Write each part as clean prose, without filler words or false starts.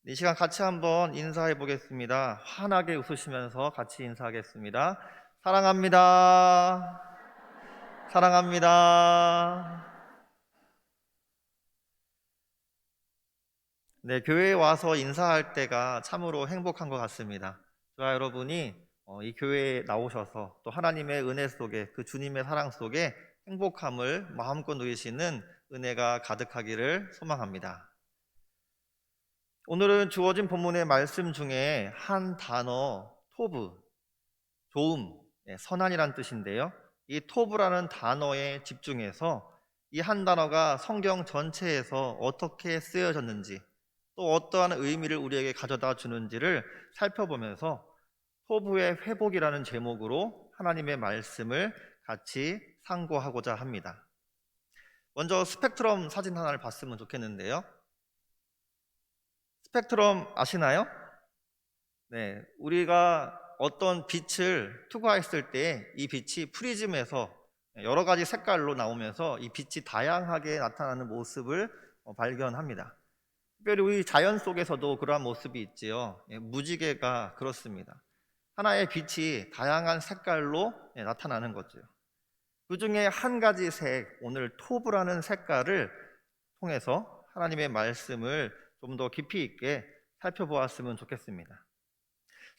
이 시간 같이 한번 인사해 보겠습니다. 환하게 웃으시면서 같이 인사하겠습니다. 사랑합니다. 사랑합니다. 네, 교회에 와서 인사할 때가 참으로 행복한 것 같습니다. 저와 여러분이 이 교회에 나오셔서 또 하나님의 은혜 속에 그 주님의 사랑 속에 행복함을 마음껏 누리시는 은혜가 가득하기를 소망합니다. 오늘은 주어진 본문의 말씀 중에 한 단어 토브, 좋음, 선한이란 뜻인데요. 이 토브라는 단어에 집중해서 이 한 단어가 성경 전체에서 어떻게 쓰여졌는지 또 어떠한 의미를 우리에게 가져다 주는지를 살펴보면서 토브의 회복이라는 제목으로 하나님의 말씀을 같이 상고하고자 합니다. 먼저 스펙트럼 사진 하나를 봤으면 좋겠는데요. 스펙트럼 아시나요? 네, 우리가 어떤 빛을 투과했을 때 이 빛이 프리즘에서 여러 가지 색깔로 나오면서 이 빛이 다양하게 나타나는 모습을 발견합니다. 특별히 우리 자연 속에서도 그러한 모습이 있지요. 무지개가 그렇습니다. 하나의 빛이 다양한 색깔로 나타나는 거죠. 그 중에 한 가지 색, 오늘 토브라는 색깔을 통해서 하나님의 말씀을 좀 더 깊이 있게 살펴보았으면 좋겠습니다.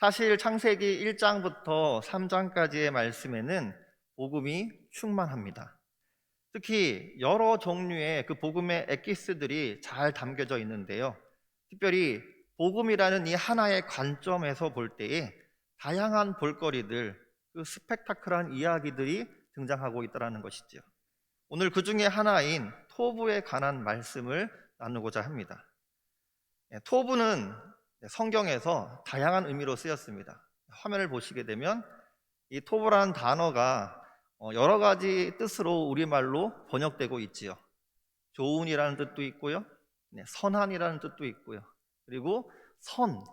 사실 창세기 1장부터 3장까지의 말씀에는 복음이 충만합니다. 특히 여러 종류의 그 복음의 엑기스들이 잘 담겨져 있는데요. 특별히 복음이라는 이 하나의 관점에서 볼 때에 다양한 볼거리들, 그 스펙타클한 이야기들이 등장하고 있다는 것이죠. 오늘 그 중에 하나인 토브에 관한 말씀을 나누고자 합니다. 토브는 성경에서 다양한 의미로 쓰였습니다. 화면을 보시게 되면 이 토브라는 단어가 여러 가지 뜻으로 우리말로 번역되고 있지요. 좋은이라는 뜻도 있고요, 선한이라는 뜻도 있고요, 그리고 선,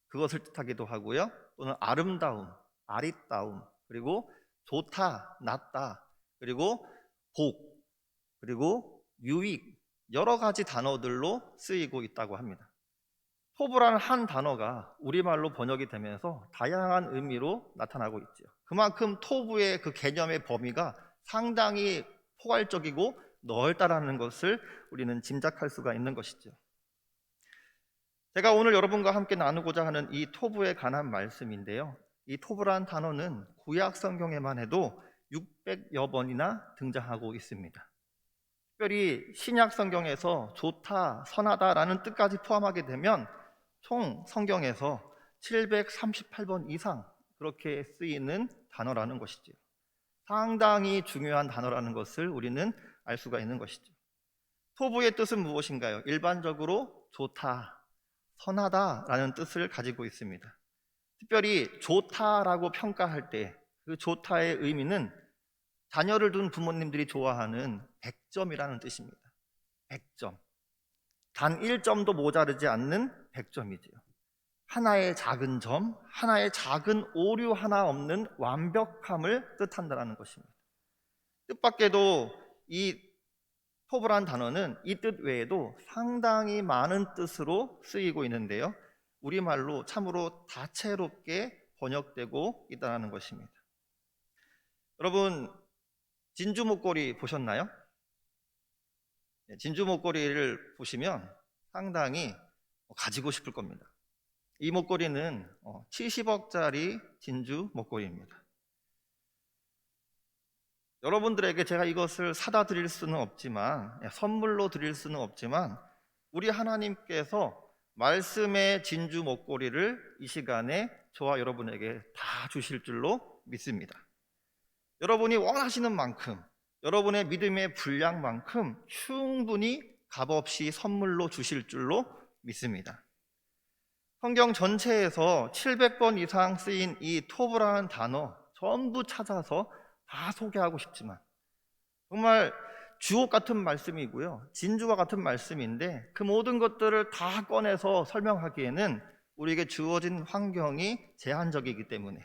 그것을 뜻하기도 하고요, 또는 아름다움, 아리따움, 그리고 좋다, 낫다, 그리고 복, 그리고 유익, 여러 가지 단어들로 쓰이고 있다고 합니다. 토브라는 한 단어가 우리말로 번역이 되면서 다양한 의미로 나타나고 있죠. 그만큼 토브의 그 개념의 범위가 상당히 포괄적이고 넓다라는 것을 우리는 짐작할 수가 있는 것이죠. 제가 오늘 여러분과 함께 나누고자 하는 이 토브에 관한 말씀인데요. 이 토브라는 단어는 구약 성경에만 해도 600여 번이나 등장하고 있습니다. 특별히 신약 성경에서 좋다, 선하다라는 뜻까지 포함하게 되면 총 성경에서 738번 이상 그렇게 쓰이는 단어라는 것이죠. 상당히 중요한 단어라는 것을 우리는 알 수가 있는 것이죠. 토부의 뜻은 무엇인가요? 일반적으로 좋다, 선하다라는 뜻을 가지고 있습니다. 특별히 좋다라고 평가할 때 그 좋다의 의미는 자녀를 둔 부모님들이 좋아하는 100점이라는 뜻입니다. 100점. 단 1점도 모자르지 않는 100점이지요. 하나의 작은 점, 하나의 작은 오류 하나 없는 완벽함을 뜻한다는 것입니다. 뜻밖에도 이 토브란 단어는 이 뜻 외에도 상당히 많은 뜻으로 쓰이고 있는데요. 우리말로 참으로 다채롭게 번역되고 있다는 것입니다. 여러분, 진주 목걸이 보셨나요? 진주 목걸이를 보시면 상당히 가지고 싶을 겁니다. 이 목걸이는 70억짜리 진주 목걸이입니다. 여러분들에게 제가 이것을 사다 드릴 수는 없지만, 선물로 드릴 수는 없지만, 우리 하나님께서 말씀의 진주 목걸이를 이 시간에 저와 여러분에게 다 주실 줄로 믿습니다. 여러분이 원하시는 만큼, 여러분의 믿음의 분량만큼 충분히 값없이 선물로 주실 줄로 믿습니다. 성경 전체에서 700번 이상 쓰인 이 토브라는 단어 전부 찾아서 다 소개하고 싶지만 정말 주옥 같은 말씀이고요, 진주와 같은 말씀인데 그 모든 것들을 다 꺼내서 설명하기에는 우리에게 주어진 환경이 제한적이기 때문에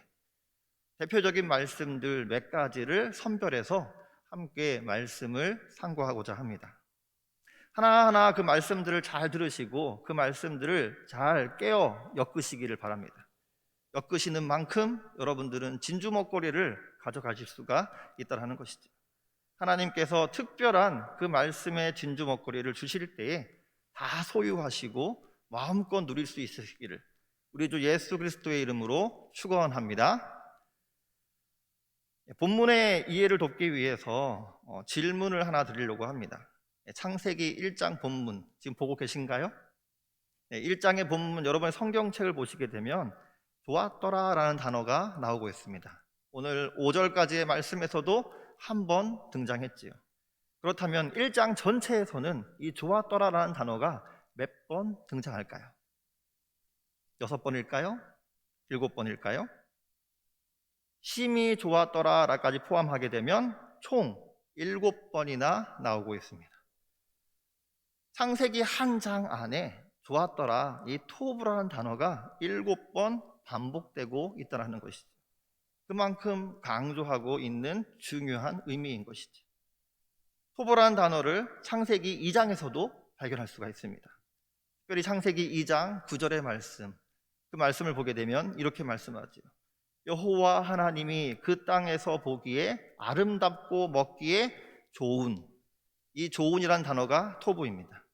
대표적인 말씀들 몇 가지를 선별해서 함께 말씀을 상고하고자 합니다. 하나하나 그 말씀들을 잘 들으시고 그 말씀들을 잘 깨어 엮으시기를 바랍니다. 엮으시는 만큼 여러분들은 진주 먹거리를 가져가실 수가 있다는 것이죠. 하나님께서 특별한 그 말씀의 진주 먹거리를 주실 때에 다 소유하시고 마음껏 누릴 수 있으시기를 우리 주 예수 그리스도의 이름으로 축원합니다. 본문의 이해를 돕기 위해서 질문을 하나 드리려고 합니다. 창세기 1장 본문 지금 보고 계신가요? 1장의 본문 여러분의 성경책을 보시게 되면 좋았더라 라는 단어가 나오고 있습니다. 오늘 5절까지의 말씀에서도 한 번 등장했지요. 그렇다면 1장 전체에서는 이 좋았더라 라는 단어가 몇 번 등장할까요? 6번일까요? 7번일까요? 심히 좋았더라 라까지 포함하게 되면 총 7번이나 나오고 있습니다. 창세기 한 장 안에 좋았더라, 이 토브라는 단어가 7번 반복되고 있다는 것이죠. 그만큼 강조하고 있는 중요한 의미인 것이죠. 토브라는 단어를 창세기 2장에서도 발견할 수가 있습니다. 특별히 창세기 2장 9절의 말씀, 그 말씀을 보게 되면 이렇게 말씀하죠. 여호와 하나님이 그 땅에서 보기에 아름답고 먹기에 좋은, 이 좋은이란 단어가 토브입니다.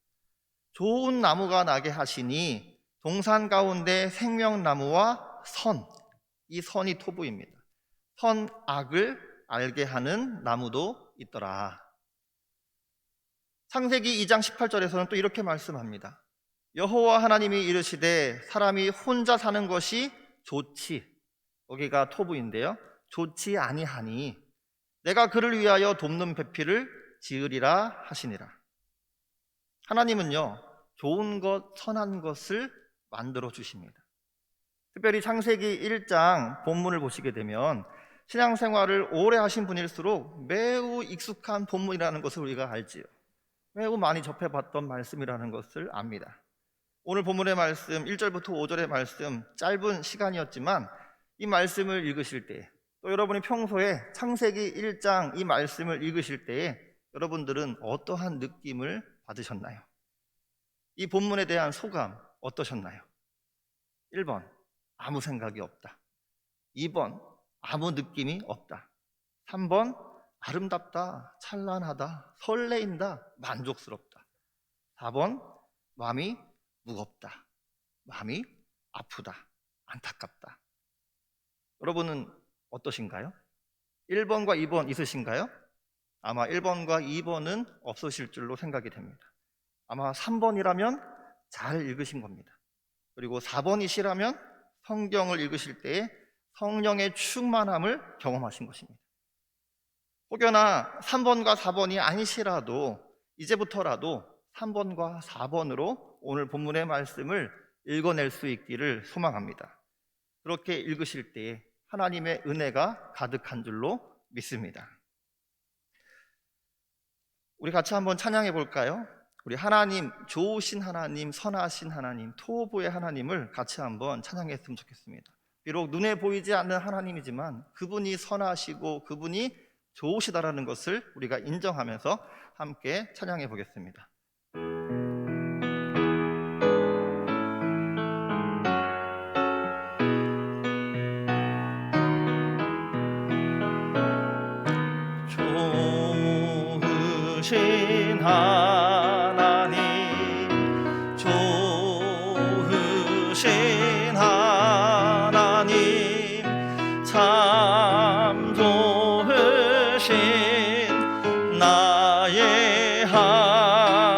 좋은 나무가 나게 하시니 동산 가운데 생명나무와 선, 이 선이 토브입니다. 선악을 알게 하는 나무도 있더라. 창세기 2장 18절에서는 또 이렇게 말씀합니다. 여호와 하나님이 이르시되 사람이 혼자 사는 것이 좋지, 여기가 토브인데요, 좋지 아니하니 내가 그를 위하여 돕는 배필을 지으리라 하시니라. 하나님은요, 좋은 것, 선한 것을 만들어 주십니다. 특별히 창세기 1장 본문을 보시게 되면 신앙생활을 오래 하신 분일수록 매우 익숙한 본문이라는 것을 우리가 알지요. 매우 많이 접해봤던 말씀이라는 것을 압니다. 오늘 본문의 말씀 1절부터 5절의 말씀, 짧은 시간이었지만 이 말씀을 읽으실 때, 또 여러분이 평소에 창세기 1장 이 말씀을 읽으실 때에 여러분들은 어떠한 느낌을 받으셨나요? 이 본문에 대한 소감 어떠셨나요? 1번, 아무 생각이 없다. 2번, 아무 느낌이 없다. 3번, 아름답다, 찬란하다, 설레인다, 만족스럽다. 4번, 마음이 무겁다, 마음이 아프다, 안타깝다. 여러분은 어떠신가요? 1번과 2번 있으신가요? 아마 1번과 2번은 없으실 줄로 생각이 됩니다. 아마 3번이라면 잘 읽으신 겁니다. 그리고 4번이시라면 성경을 읽으실 때에 성령의 충만함을 경험하신 것입니다. 혹여나 3번과 4번이 아니시라도 이제부터라도 3번과 4번으로 오늘 본문의 말씀을 읽어낼 수 있기를 소망합니다. 그렇게 읽으실 때에 하나님의 은혜가 가득한 줄로 믿습니다. 우리 같이 한번 찬양해 볼까요? 우리 하나님, 좋으신 하나님, 선하신 하나님, 토보의 하나님을 같이 한번 찬양했으면 좋겠습니다. 비록 눈에 보이지 않는 하나님이지만 그분이 선하시고 그분이 좋으시다라는 것을 우리가 인정하면서 함께 찬양해 보겠습니다. 좋으신 하나님, 좋으신 하나님, 참 좋으신 나의 하나님,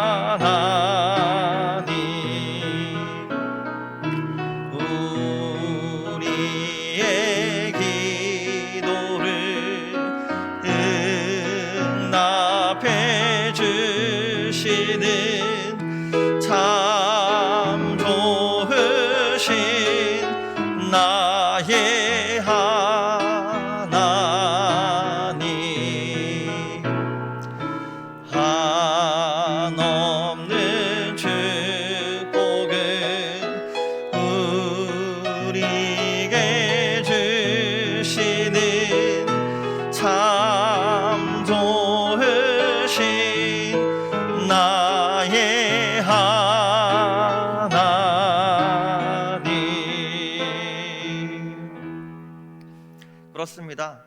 그렇습니다.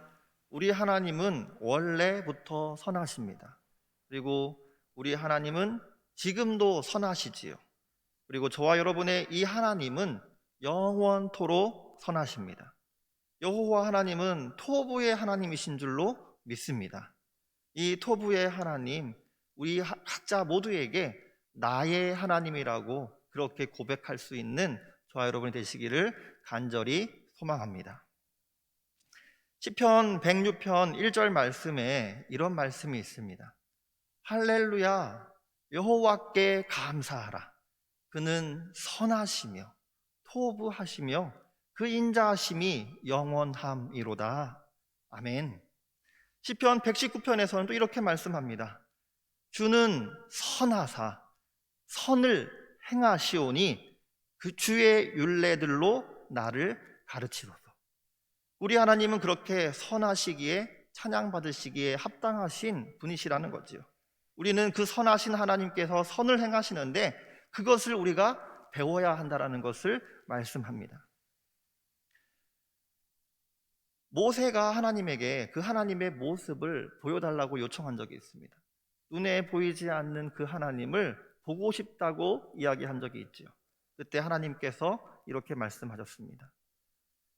우리 하나님은 원래부터 선하십니다. 그리고 우리 하나님은 지금도 선하시지요. 그리고 저와 여러분의 이 하나님은 영원토록 선하십니다. 여호와 하나님은 토부의 하나님이신 줄로 믿습니다. 이 토부의 하나님, 우리 각자 모두에게 나의 하나님이라고 그렇게 고백할 수 있는 저와 여러분이 되시기를 간절히 소망합니다. 시편 106편 1절 말씀에 이런 말씀이 있습니다. 할렐루야, 여호와께 감사하라. 그는 선하시며 토부하시며 그 인자하심이 영원함이로다. 아멘. 시편 119편에서는 또 이렇게 말씀합니다. 주는 선하사 선을 행하시오니 그 주의 율례들로 나를 가르치소서. 우리 하나님은 그렇게 선하시기에 찬양받으시기에 합당하신 분이시라는 거지요. 우리는 그 선하신 하나님께서 선을 행하시는데 그것을 우리가 배워야 한다는 것을 말씀합니다. 모세가 하나님에게 그 하나님의 모습을 보여달라고 요청한 적이 있습니다. 눈에 보이지 않는 그 하나님을 보고 싶다고 이야기한 적이 있죠. 그때 하나님께서 이렇게 말씀하셨습니다.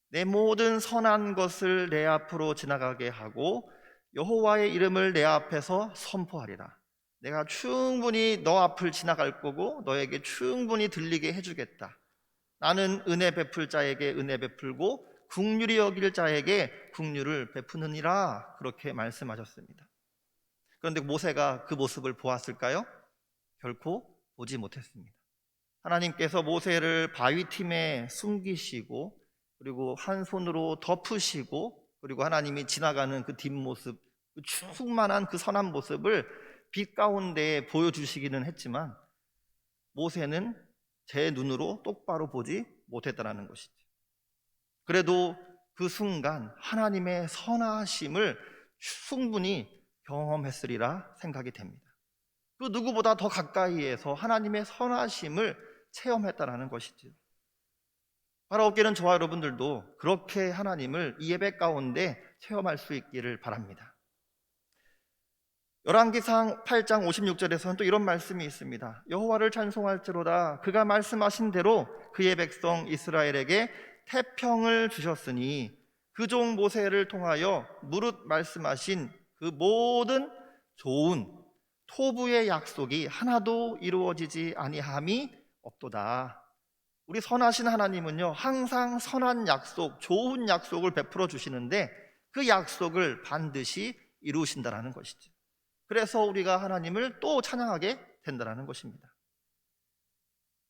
내 모든 선한 것을 내 앞으로 지나가게 하고 여호와의 이름을 내 앞에서 선포하리라. 내가 충분히 너 앞을 지나갈 거고 너에게 충분히 들리게 해주겠다. 나는 은혜 베풀 자에게 은혜 베풀고 긍휼히 여길 자에게 긍휼을 베푸느니라. 그렇게 말씀하셨습니다. 그런데 모세가 그 모습을 보았을까요? 결코 보지 못했습니다. 하나님께서 모세를 바위틈에 숨기시고 그리고 한 손으로 덮으시고 그리고 하나님이 지나가는 그 뒷모습, 그 충만한 그 선한 모습을 빛 가운데 보여주시기는 했지만 모세는 제 눈으로 똑바로 보지 못했다는 것이죠. 그래도 그 순간 하나님의 선하심을 충분히 경험했으리라 생각이 됩니다. 그 누구보다 더 가까이에서 하나님의 선하심을 체험했다는 것이죠. 바라옵기는 저와 여러분들도 그렇게 하나님을 이 예배 가운데 체험할 수 있기를 바랍니다. 열왕기상 8장 56절에서는 또 이런 말씀이 있습니다. 여호와를 찬송할지로다 그가 말씀하신 대로 그의 백성 이스라엘에게 태평을 주셨으니 그 종 모세를 통하여 무릇 말씀하신 그 모든 좋은 토부의 약속이 하나도 이루어지지 아니함이 없도다. 우리 선하신 하나님은요 항상 선한 약속, 좋은 약속을 베풀어 주시는데 그 약속을 반드시 이루신다는 것이죠. 그래서 우리가 하나님을 또 찬양하게 된다는 것입니다.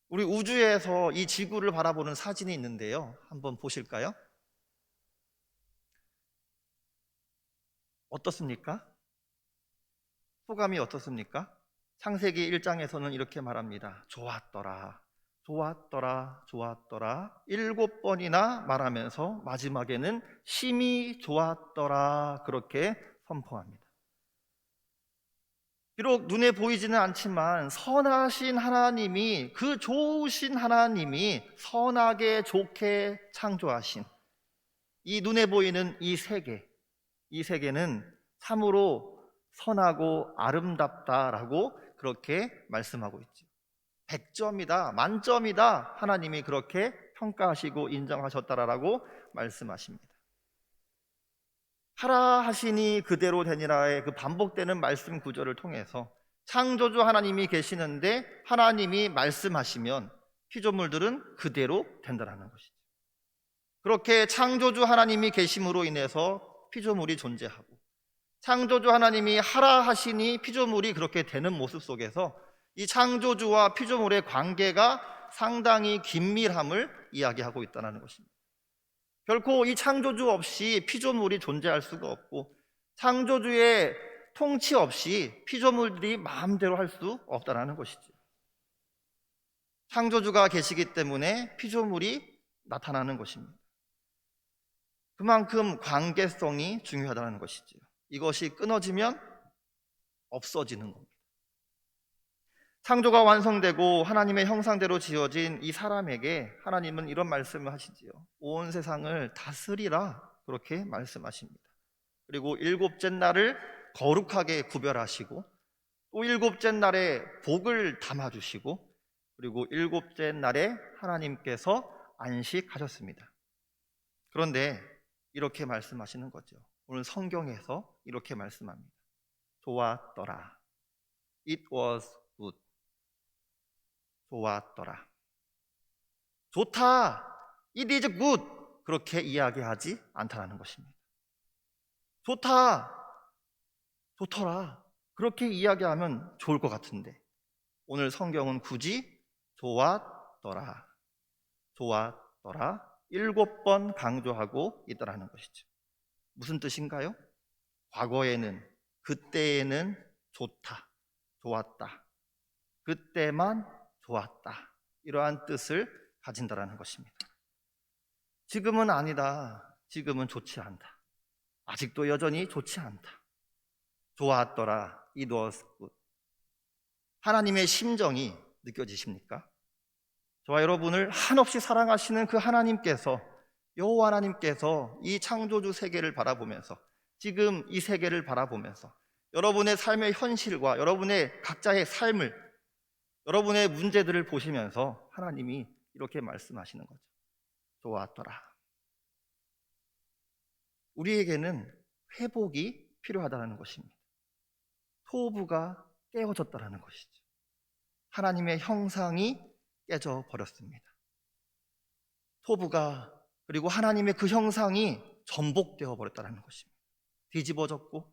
우리 우주에서 이 지구를 바라보는 사진이 있는데요, 한번 보실까요? 어떻습니까? 소감이 어떻습니까? 창세기 1장에서는 이렇게 말합니다. 좋았더라, 좋았더라, 좋았더라 7번이나 말하면서 마지막에는 심히 좋았더라 그렇게 선포합니다. 비록 눈에 보이지는 않지만 선하신 하나님이, 그 좋으신 하나님이 선하게 좋게 창조하신 이 눈에 보이는 이 세계, 이 세계는 참으로 선하고 아름답다라고 그렇게 말씀하고 있죠. 100점이다, 만점이다, 하나님이 그렇게 평가하시고 인정하셨다라고 말씀하십니다. 하라 하시니 그대로 되니라의 그 반복되는 말씀 구절을 통해서 창조주 하나님이 계시는데 하나님이 말씀하시면 피조물들은 그대로 된다는 것이죠. 그렇게 창조주 하나님이 계심으로 인해서 피조물이 존재하고 창조주 하나님이 하라 하시니 피조물이 그렇게 되는 모습 속에서 이 창조주와 피조물의 관계가 상당히 긴밀함을 이야기하고 있다는 것입니다. 결코 이 창조주 없이 피조물이 존재할 수가 없고 창조주의 통치 없이 피조물들이 마음대로 할 수 없다는 것이죠. 창조주가 계시기 때문에 피조물이 나타나는 것입니다. 그만큼 관계성이 중요하다는 것이죠. 이것이 끊어지면 없어지는 겁니다. 창조가 완성되고 하나님의 형상대로 지어진 이 사람에게 하나님은 이런 말씀을 하시지요. 온 세상을 다스리라 그렇게 말씀하십니다. 그리고 일곱째 날을 거룩하게 구별하시고 또 일곱째 날에 복을 담아주시고 그리고 일곱째 날에 하나님께서 안식하셨습니다. 그런데 이렇게 말씀하시는 거죠. 오늘 성경에서 이렇게 말씀합니다. 좋았더라. It was good. 좋았더라. 좋다. It is good. 그렇게 이야기하지 않다라는 것입니다. 좋다. 좋더라. 그렇게 이야기하면 좋을 것 같은데 오늘 성경은 굳이 좋았더라. 좋았더라. 7번 강조하고 있더라는 것이죠. 무슨 뜻인가요? 과거에는, 그때에는 좋다, 좋았다. 그때만 좋았다. 이러한 뜻을 가진다라는 것입니다. 지금은 아니다. 지금은 좋지 않다. 아직도 여전히 좋지 않다. 좋았더라. It was good. 하나님의 심정이 느껴지십니까? 저와 여러분을 한없이 사랑하시는 그 하나님께서, 여호와 하나님께서 이 창조주 세계를 바라보면서, 지금 이 세계를 바라보면서 여러분의 삶의 현실과 여러분의 각자의 삶을, 여러분의 문제들을 보시면서 하나님이 이렇게 말씀하시는 거죠. 좋았더라. 우리에게는 회복이 필요하다는 것입니다. 토부가 깨어졌다는 것이죠. 하나님의 형상이 깨져 버렸습니다. 토부가, 그리고 하나님의 그 형상이 전복되어 버렸다는 것입니다. 뒤집어졌고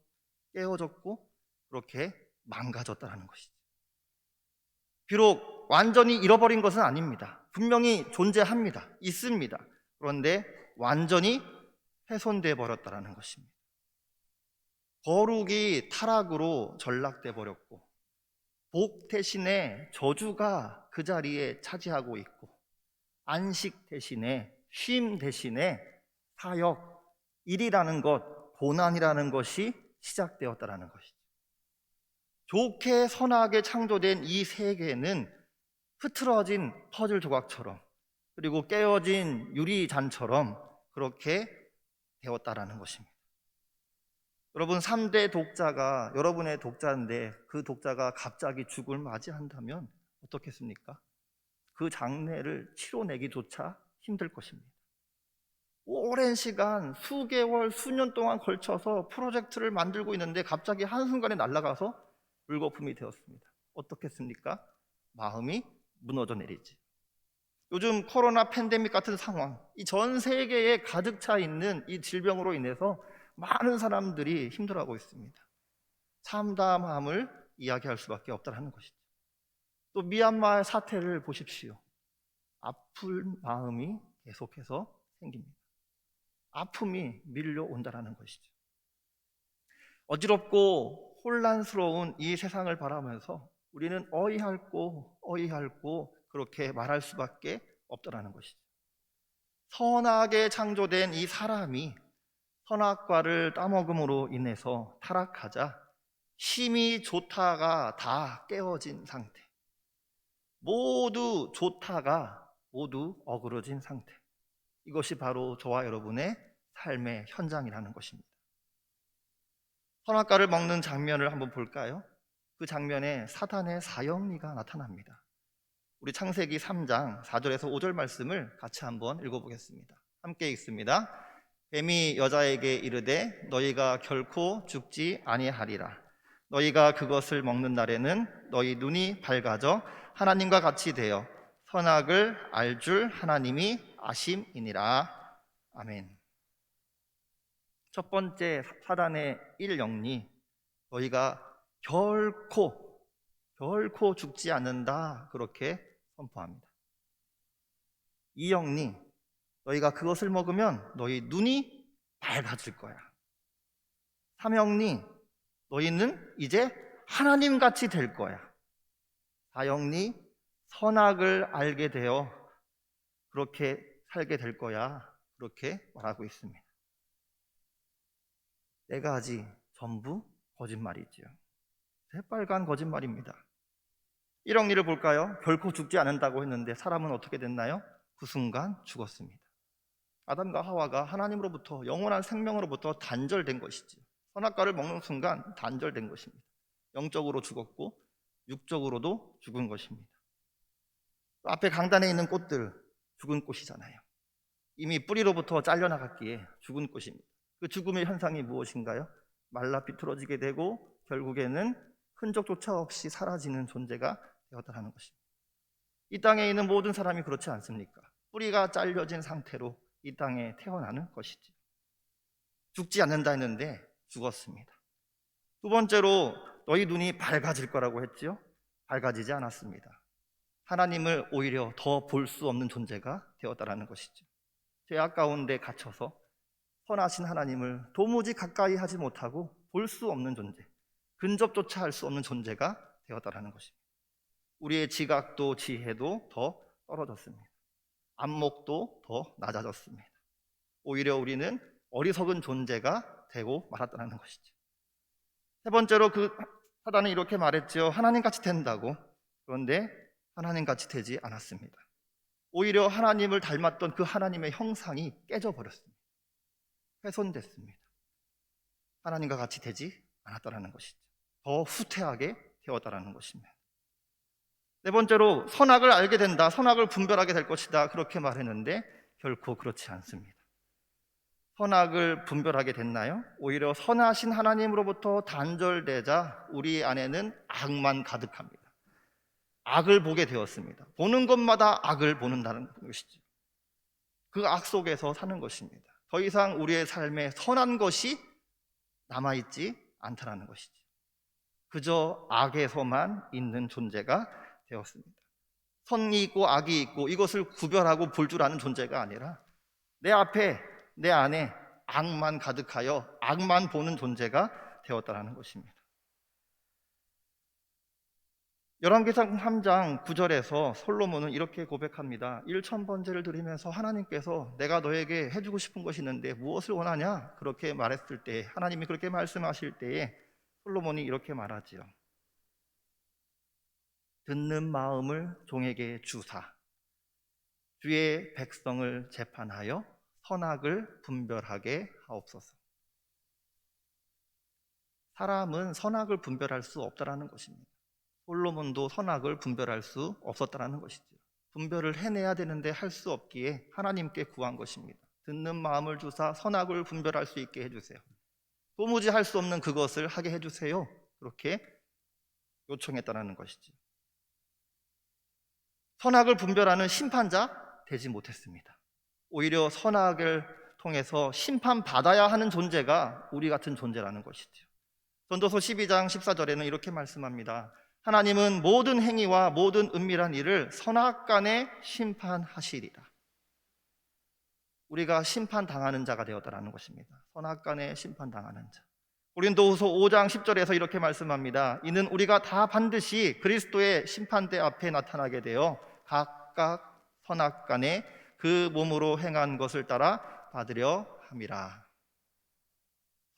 깨어졌고 그렇게 망가졌다는 것이죠. 비록 완전히 잃어버린 것은 아닙니다. 분명히 존재합니다. 있습니다. 그런데 완전히 훼손되어 버렸다는 것입니다. 거룩이 타락으로 전락돼 버렸고 복 대신에 저주가 그 자리에 차지하고 있고 안식 대신에, 쉼 대신에 사역, 일이라는 것, 고난이라는 것이 시작되었다는 것이죠. 좋게 선하게 창조된 이 세계는 흐트러진 퍼즐 조각처럼, 그리고 깨어진 유리잔처럼 그렇게 되었다라는 것입니다. 여러분, 3대 독자가 여러분의 독자인데 그 독자가 갑자기 죽음을 맞이한다면 어떻겠습니까? 그 장례를 치러내기조차 힘들 것입니다. 오랜 시간, 수개월, 수년 동안 걸쳐서 프로젝트를 만들고 있는데 갑자기 한순간에 날아가서 물거품이 되었습니다. 어떻겠습니까? 마음이 무너져 내리지. 요즘 코로나 팬데믹 같은 상황, 이 전 세계에 가득 차 있는 이 질병으로 인해서 많은 사람들이 힘들어하고 있습니다. 참담함을 이야기할 수밖에 없다는 것이죠. 또 미얀마 사태를 보십시오. 아픈 마음이 계속해서 생깁니다. 아픔이 밀려온다는 것이죠. 어지럽고 혼란스러운 이 세상을 바라면서 우리는 어이할고 그렇게 말할 수밖에 없다는 것이죠. 선하게 창조된 이 사람이 선악과를 따먹음으로 인해서 타락하자 심히 좋다가 다 깨어진 상태, 모두 좋다가 모두 어그러진 상태, 이것이 바로 저와 여러분의 삶의 현장이라는 것입니다. 선악과를 먹는 장면을 한번 볼까요? 그 장면에 사단의 사형리가 나타납니다. 우리 창세기 3장 4절에서 5절 말씀을 같이 한번 읽어보겠습니다. 함께 읽습니다. 뱀이 여자에게 이르되 너희가 결코 죽지 아니하리라. 너희가 그것을 먹는 날에는 너희 눈이 밝아져 하나님과 같이 되어 선악을 알 줄 하나님이 아심이니라. 아멘. 첫 번째 사단의 일영리, 너희가 결코 죽지 않는다, 그렇게 선포합니다. 이영리, 너희가 그것을 먹으면 너희 눈이 밝아질 거야. 삼영리, 너희는 이제 하나님같이 될 거야. 사영리, 선악을 알게 되어 그렇게 살게 될 거야. 그렇게 말하고 있습니다. 4가지 전부 거짓말이지요. 새빨간 거짓말입니다. 1억리를 볼까요? 결코 죽지 않는다고 했는데 사람은 어떻게 됐나요? 그 순간 죽었습니다. 아담과 하와가 하나님으로부터 영원한 생명으로부터 단절된 것이지. 선악과를 먹는 순간 단절된 것입니다. 영적으로 죽었고 육적으로도 죽은 것입니다. 앞에 강단에 있는 꽃들 죽은 꽃이잖아요. 이미 뿌리로부터 잘려나갔기에 죽은 꽃입니다. 그 죽음의 현상이 무엇인가요? 말라 비틀어지게 되고 결국에는 흔적조차 없이 사라지는 존재가 되었다는 것입니다. 이 땅에 있는 모든 사람이 그렇지 않습니까? 뿌리가 잘려진 상태로 이 땅에 태어나는 것이지. 죽지 않는다 했는데 죽었습니다. 두 번째로 너희 눈이 밝아질 거라고 했지요? 밝아지지 않았습니다. 하나님을 오히려 더 볼 수 없는 존재가 되었다는 것이죠. 죄악 가운데 갇혀서 선하신 하나님을 도무지 가까이 하지 못하고 볼 수 없는 존재, 근접조차 할 수 없는 존재가 되었다는 것입니다. 우리의 지각도 지혜도 더 떨어졌습니다. 안목도 더 낮아졌습니다. 오히려 우리는 어리석은 존재가 되고 말았다는 것이죠. 세 번째로 사단은 이렇게 말했죠. 하나님같이 된다고. 그런데 하나님같이 되지 않았습니다. 오히려 하나님을 닮았던 그 하나님의 형상이 깨져버렸습니다. 훼손됐습니다. 하나님과 같이 되지 않았다는 것이죠. 더 후퇴하게 되었다는 것입니다. 네 번째로 선악을 알게 된다, 선악을 분별하게 될 것이다, 그렇게 말했는데 결코 그렇지 않습니다. 선악을 분별하게 됐나요? 오히려 선하신 하나님으로부터 단절되자 우리 안에는 악만 가득합니다. 악을 보게 되었습니다. 보는 것마다 악을 보는다는 것이죠. 그 악 속에서 사는 것입니다. 더 이상 우리의 삶에 선한 것이 남아있지 않다는 것이죠. 그저 악에서만 있는 존재가 되었습니다. 선이 있고 악이 있고 이것을 구별하고 볼 줄 아는 존재가 아니라 내 앞에, 내 안에 악만 가득하여 악만 보는 존재가 되었다는 것입니다. 열왕기상 3장 9절에서 솔로몬은 이렇게 고백합니다. 1000번제를 드리면서 하나님께서 내가 너에게 해주고 싶은 것이 있는데 무엇을 원하냐? 그렇게 말했을 때, 하나님이 그렇게 말씀하실 때에 솔로몬이 이렇게 말하지요. 듣는 마음을 종에게 주사 주의 백성을 재판하여 선악을 분별하게 하옵소서. 사람은 선악을 분별할 수 없다는 것입니다. 솔로몬도 선악을 분별할 수 없었다는 것이죠. 분별을 해내야 되는데 할 수 없기에 하나님께 구한 것입니다. 듣는 마음을 주사 선악을 분별할 수 있게 해주세요. 도무지 할 수 없는 그것을 하게 해주세요. 그렇게 요청했다는 것이죠. 선악을 분별하는 심판자 되지 못했습니다. 오히려 선악을 통해서 심판받아야 하는 존재가 우리 같은 존재라는 것이죠. 전도서 12장 14절에는 이렇게 말씀합니다. 하나님은 모든 행위와 모든 은밀한 일을 선악간에 심판하시리라. 우리가 심판당하는 자가 되었다는 것입니다. 선악간에 심판당하는 자. 고린도후서 5장 10절에서 이렇게 말씀합니다. 이는 우리가 다 반드시 그리스도의 심판대 앞에 나타나게 되어 각각 선악간에 그 몸으로 행한 것을 따라 받으려 함이라.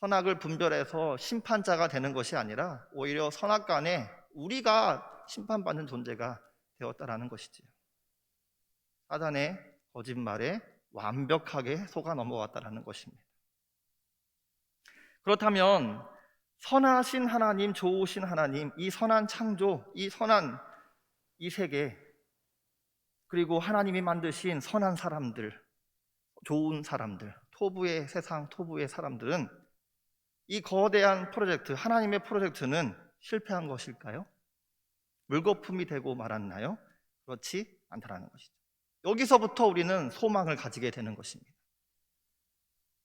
선악을 분별해서 심판자가 되는 것이 아니라 오히려 선악간에 우리가 심판받는 존재가 되었다라는 것이지요. 사단의 거짓말에 완벽하게 속아 넘어갔다라는 것입니다. 그렇다면 선하신 하나님, 좋으신 하나님, 이 선한 창조, 이 선한 이 세계, 그리고 하나님이 만드신 선한 사람들, 좋은 사람들, 토부의 세상, 토부의 사람들은 이 거대한 프로젝트, 하나님의 프로젝트는 실패한 것일까요? 물거품이 되고 말았나요? 그렇지 않다는 것이죠. 여기서부터 우리는 소망을 가지게 되는 것입니다.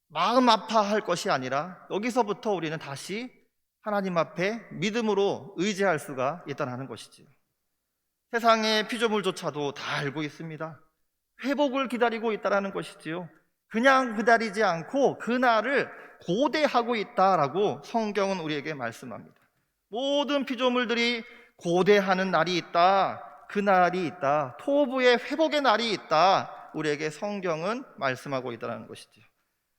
마음 아파할 것이 아니라 여기서부터 우리는 다시 하나님 앞에 믿음으로 의지할 수가 있다는 것이지요. 세상의 피조물조차도 다 알고 있습니다. 회복을 기다리고 있다는 것이지요. 그냥 기다리지 않고 그날을 고대하고 있다라고 성경은 우리에게 말씀합니다. 모든 피조물들이 고대하는 날이 있다, 그날이 있다, 토부의 회복의 날이 있다, 우리에게 성경은 말씀하고 있다는 것이죠.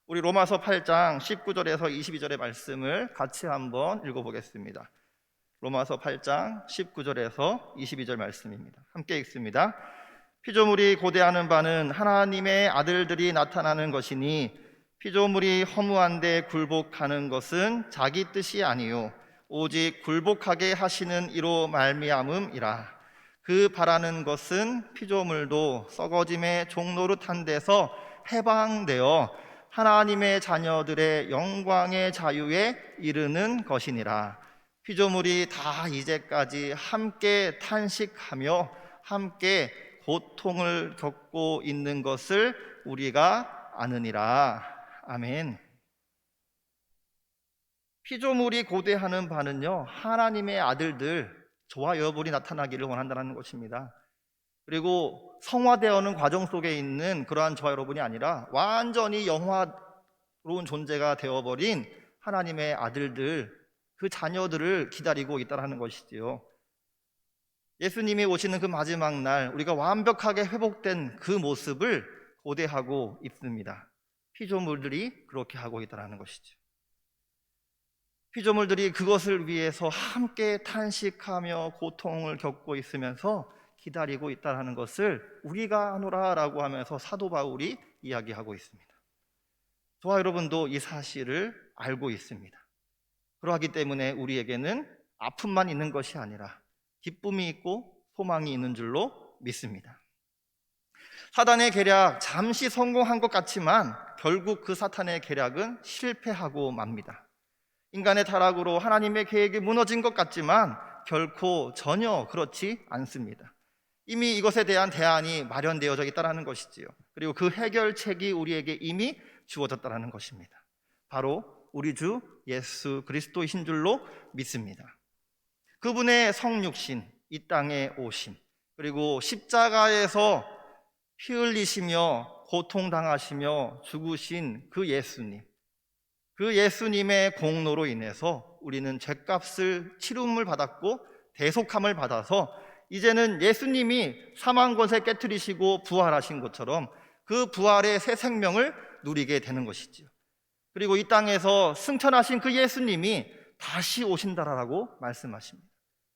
우리 로마서 8장 19절에서 22절의 말씀을 같이 한번 읽어보겠습니다. 로마서 8장 19절에서 22절 말씀입니다. 함께 읽습니다. 피조물이 고대하는 바는 하나님의 아들들이 나타나는 것이니 피조물이 허무한데 굴복하는 것은 자기 뜻이 아니요 오직 굴복하게 하시는 이로 말미암음이라. 그 바라는 것은 피조물도 썩어짐의 종노릇한 데서 해방되어 하나님의 자녀들의 영광의 자유에 이르는 것이니라. 피조물이 다 이제까지 함께 탄식하며 함께 고통을 겪고 있는 것을 우리가 아느니라. 아멘. 피조물이 고대하는 바는요, 하나님의 아들들, 저와 여러분이 나타나기를 원한다는 것입니다. 그리고 성화되어오는 과정 속에 있는 그러한 저와 여러분이 아니라 완전히 영화로운 존재가 되어버린 하나님의 아들들, 그 자녀들을 기다리고 있다는 것이지요. 예수님이 오시는 그 마지막 날 우리가 완벽하게 회복된 그 모습을 고대하고 있습니다. 피조물들이 그렇게 하고 있다는 것이죠. 피조물들이 그것을 위해서 함께 탄식하며 고통을 겪고 있으면서 기다리고 있다는 것을 우리가 하노라라고 하면서 사도 바울이 이야기하고 있습니다. 저와 여러분도 이 사실을 알고 있습니다. 그러하기 때문에 우리에게는 아픔만 있는 것이 아니라 기쁨이 있고 소망이 있는 줄로 믿습니다. 사단의 계략 잠시 성공한 것 같지만 결국 그 사탄의 계략은 실패하고 맙니다. 인간의 타락으로 하나님의 계획이 무너진 것 같지만 결코 전혀 그렇지 않습니다. 이미 이것에 대한 대안이 마련되어져 있다는 것이지요. 그리고 그 해결책이 우리에게 이미 주어졌다는 것입니다. 바로 우리 주 예수 그리스도이신 줄로 믿습니다. 그분의 성육신, 이 땅에 오심, 그리고 십자가에서 피 흘리시며 고통당하시며 죽으신 그 예수님, 그 예수님의 공로로 인해서 우리는 죗값을 치름을 받았고 대속함을 받아서 이제는 예수님이 사망 권세 깨뜨리시고 부활하신 것처럼 그 부활의 새 생명을 누리게 되는 것이지요. 그리고 이 땅에서 승천하신 그 예수님이 다시 오신다라고 말씀하십니다.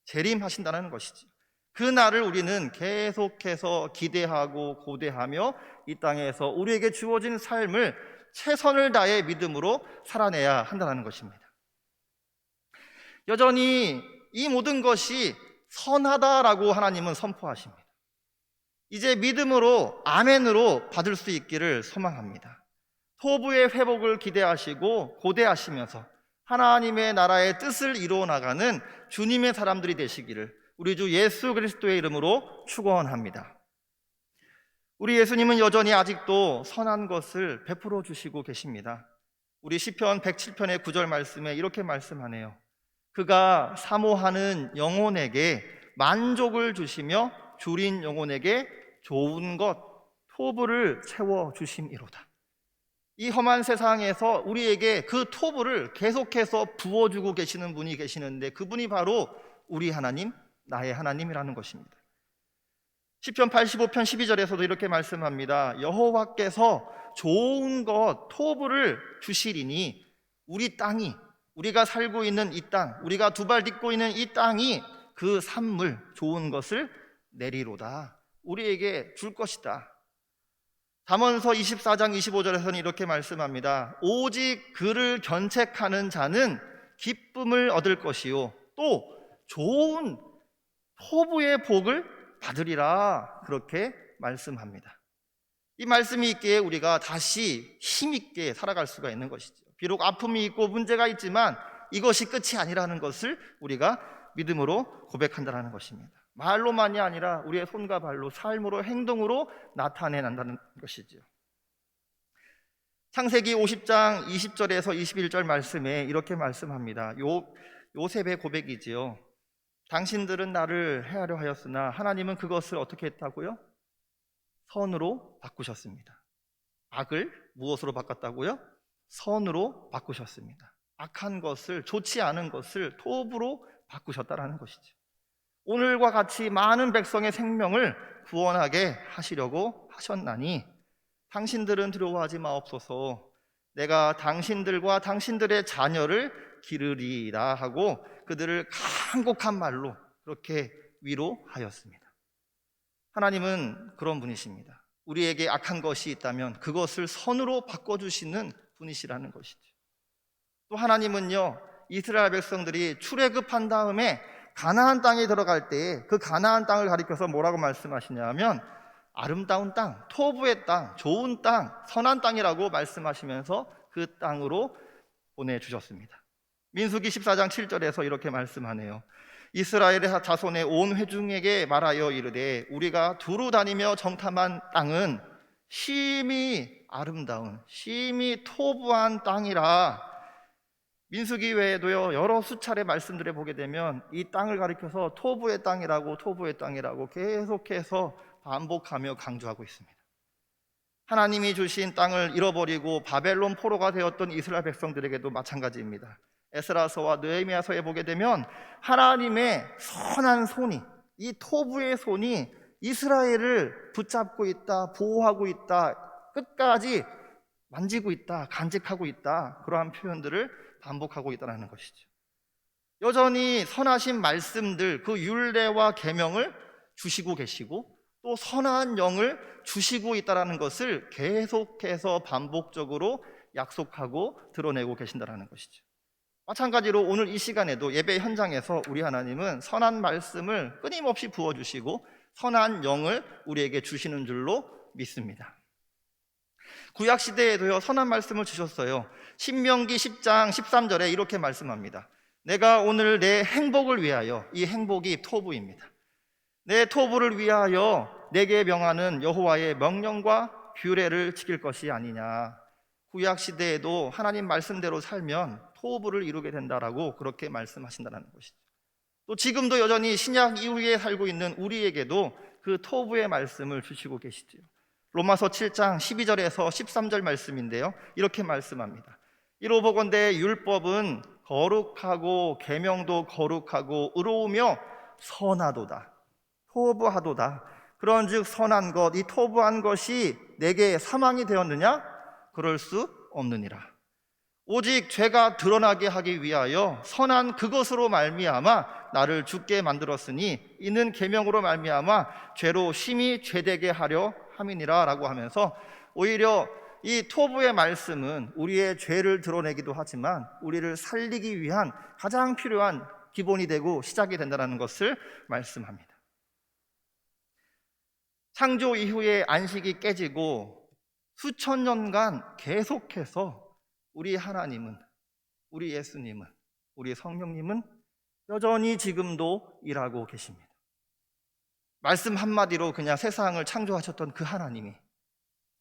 재림하신다는 것이지요. 그 날을 우리는 계속해서 기대하고 고대하며 이 땅에서 우리에게 주어진 삶을 최선을 다해 믿음으로 살아내야 한다는 것입니다. 여전히 이 모든 것이 선하다라고 하나님은 선포하십니다. 이제 믿음으로 아멘으로 받을 수 있기를 소망합니다. 토부의 회복을 기대하시고 고대하시면서 하나님의 나라의 뜻을 이루어 나가는 주님의 사람들이 되시기를 우리 주 예수 그리스도의 이름으로 축원합니다. 우리 예수님은 여전히 아직도 선한 것을 베풀어 주시고 계십니다. 우리 시편 107편의 9절 말씀에 이렇게 말씀하네요. 그가 사모하는 영혼에게 만족을 주시며 줄인 영혼에게 좋은 것 토부를 채워 주심이로다. 이 험한 세상에서 우리에게 그 토부를 계속해서 부어주고 계시는 분이 계시는데 그분이 바로 우리 하나님, 나의 하나님이라는 것입니다. 시편 85편 12절에서도 이렇게 말씀합니다. 여호와께서 좋은 것 토부를 주시리니 우리 땅이, 우리가 살고 있는 이 땅, 우리가 두 발 딛고 있는 이 땅이 그 산물 좋은 것을 내리로다. 우리에게 줄 것이다. 잠언서 24장 25절에서는 이렇게 말씀합니다. 오직 그를 견책하는 자는 기쁨을 얻을 것이요 또 좋은 토부의 복을 받으리라. 그렇게 말씀합니다. 이 말씀이 있기에 우리가 다시 힘있게 살아갈 수가 있는 것이죠. 비록 아픔이 있고 문제가 있지만 이것이 끝이 아니라는 것을 우리가 믿음으로 고백한다는 것입니다. 말로만이 아니라 우리의 손과 발로, 삶으로, 행동으로 나타내난다는 것이죠. 창세기 50장 20절에서 21절 말씀에 이렇게 말씀합니다. 요셉의 고백이지요. 당신들은 나를 해하려 하였으나 하나님은 그것을 어떻게 했다고요? 선으로 바꾸셨습니다. 악을 무엇으로 바꿨다고요? 선으로 바꾸셨습니다. 악한 것을, 좋지 않은 것을 토부로 바꾸셨다라는 것이죠. 오늘과 같이 많은 백성의 생명을 구원하게 하시려고 하셨나니 당신들은 두려워하지 마옵소서. 내가 당신들과 당신들의 자녀를 기르리라 하고 그들을 간곡한 말로 그렇게 위로하였습니다. 하나님은 그런 분이십니다. 우리에게 악한 것이 있다면 그것을 선으로 바꿔주시는 분이시라는 것이죠. 또 하나님은요, 이스라엘 백성들이 출애굽한 다음에 가나안 땅에 들어갈 때에 그 가나안 땅을 가리켜서 뭐라고 말씀하시냐면 아름다운 땅, 토부의 땅, 좋은 땅, 선한 땅이라고 말씀하시면서 그 땅으로 보내주셨습니다. 민수기 14장 7절에서 이렇게 말씀하네요. 이스라엘의 자손의 온 회중에게 말하여 이르되 우리가 두루 다니며 정탐한 땅은 심히 아름다운 심히 토부한 땅이라. 민수기 외에도요 여러 수차례 말씀드려 보게 되면 이 땅을 가리켜서 토부의 땅이라고 계속해서 반복하며 강조하고 있습니다. 하나님이 주신 땅을 잃어버리고 바벨론 포로가 되었던 이스라엘 백성들에게도 마찬가지입니다. 에스라서와 느헤미야서에 보게 되면 하나님의 선한 손이, 이 토부의 손이 이스라엘을 붙잡고 있다, 보호하고 있다, 끝까지 만지고 있다, 간직하고 있다, 그러한 표현들을 반복하고 있다는 것이죠. 여전히 선하신 말씀들, 그 율례와 계명을 주시고 계시고 또 선한 영을 주시고 있다는 것을 계속해서 반복적으로 약속하고 드러내고 계신다는 것이죠. 마찬가지로 오늘 이 시간에도 예배 현장에서 우리 하나님은 선한 말씀을 끊임없이 부어주시고 선한 영을 우리에게 주시는 줄로 믿습니다. 구약시대에도요 선한 말씀을 주셨어요. 신명기 10장 13절에 이렇게 말씀합니다. 내가 오늘 내 행복을 위하여, 이 행복이 토부입니다. 내 토부를 위하여 내게 명하는 여호와의 명령과 규례를 지킬 것이 아니냐. 구약시대에도 하나님 말씀대로 살면 토부를 이루게 된다라고 그렇게 말씀하신다는 것이죠. 또 지금도 여전히 신약 이후에 살고 있는 우리에게도 그 토부의 말씀을 주시고 계시죠. 로마서 7장 12절에서 13절 말씀인데요 이렇게 말씀합니다. 이로보건대 율법은 거룩하고 계명도 거룩하고 의로우며 선하도다, 토부하도다. 그런즉 선한 것, 이 토부한 것이 내게 사망이 되었느냐? 그럴 수 없느니라. 오직 죄가 드러나게 하기 위하여 선한 그것으로 말미암아 나를 죽게 만들었으니 이는 계명으로 말미암아 죄로 심히 죄되게 하려 함이니라 라고 하면서 오히려 이 토부의 말씀은 우리의 죄를 드러내기도 하지만 우리를 살리기 위한 가장 필요한 기본이 되고 시작이 된다는 것을 말씀합니다. 창조 이후에 안식이 깨지고 수천 년간 계속해서 우리 하나님은, 우리 예수님은, 우리 성령님은 여전히 지금도 일하고 계십니다. 말씀 한마디로 그냥 세상을 창조하셨던 그 하나님이,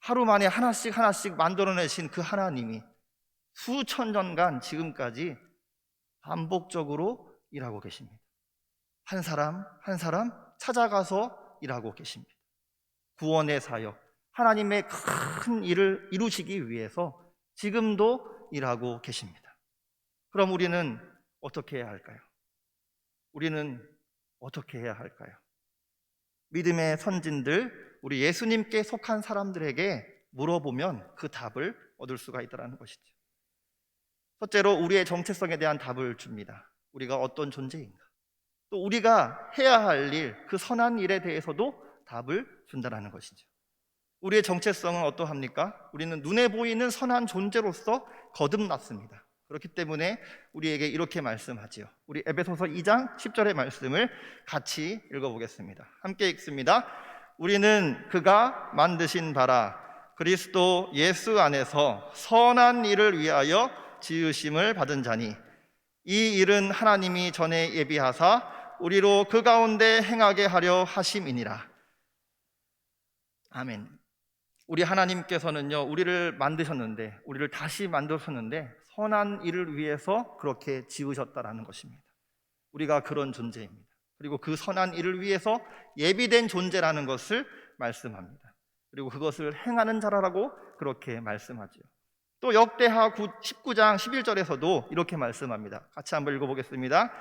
하루 만에 하나씩 만들어내신 그 하나님이 수천 년간 지금까지 반복적으로 일하고 계십니다. 한 사람 한 사람 찾아가서 일하고 계십니다. 구원의 사역, 하나님의 큰 일을 이루시기 위해서 지금도 일하고 계십니다. 그럼 우리는 어떻게 해야 할까요? 우리는 어떻게 해야 할까요? 믿음의 선진들, 우리 예수님께 속한 사람들에게 물어보면 그 답을 얻을 수가 있다는 것이죠. 첫째로 우리의 정체성에 대한 답을 줍니다. 우리가 어떤 존재인가, 또 우리가 해야 할 일, 그 선한 일에 대해서도 답을 준다는 것이죠. 우리의 정체성은 어떠합니까? 우리는 눈에 보이는 선한 존재로서 거듭났습니다. 그렇기 때문에 우리에게 이렇게 말씀하지요. 우리 에베소서 2장 10절의 말씀을 같이 읽어보겠습니다. 함께 읽습니다. 우리는 그가 만드신 바라 그리스도 예수 안에서 선한 일을 위하여 지으심을 받은 자니 이 일은 하나님이 전에 예비하사 우리로 그 가운데 행하게 하려 하심이니라. 아멘. 우리 하나님께서는요 우리를 만드셨는데, 우리를 다시 만드셨는데 선한 일을 위해서 그렇게 지으셨다라는 것입니다. 우리가 그런 존재입니다. 그리고 그 선한 일을 위해서 예비된 존재라는 것을 말씀합니다. 그리고 그것을 행하는 자라고 그렇게 말씀하죠. 또 역대하 19장 11절에서도 이렇게 말씀합니다. 같이 한번 읽어보겠습니다.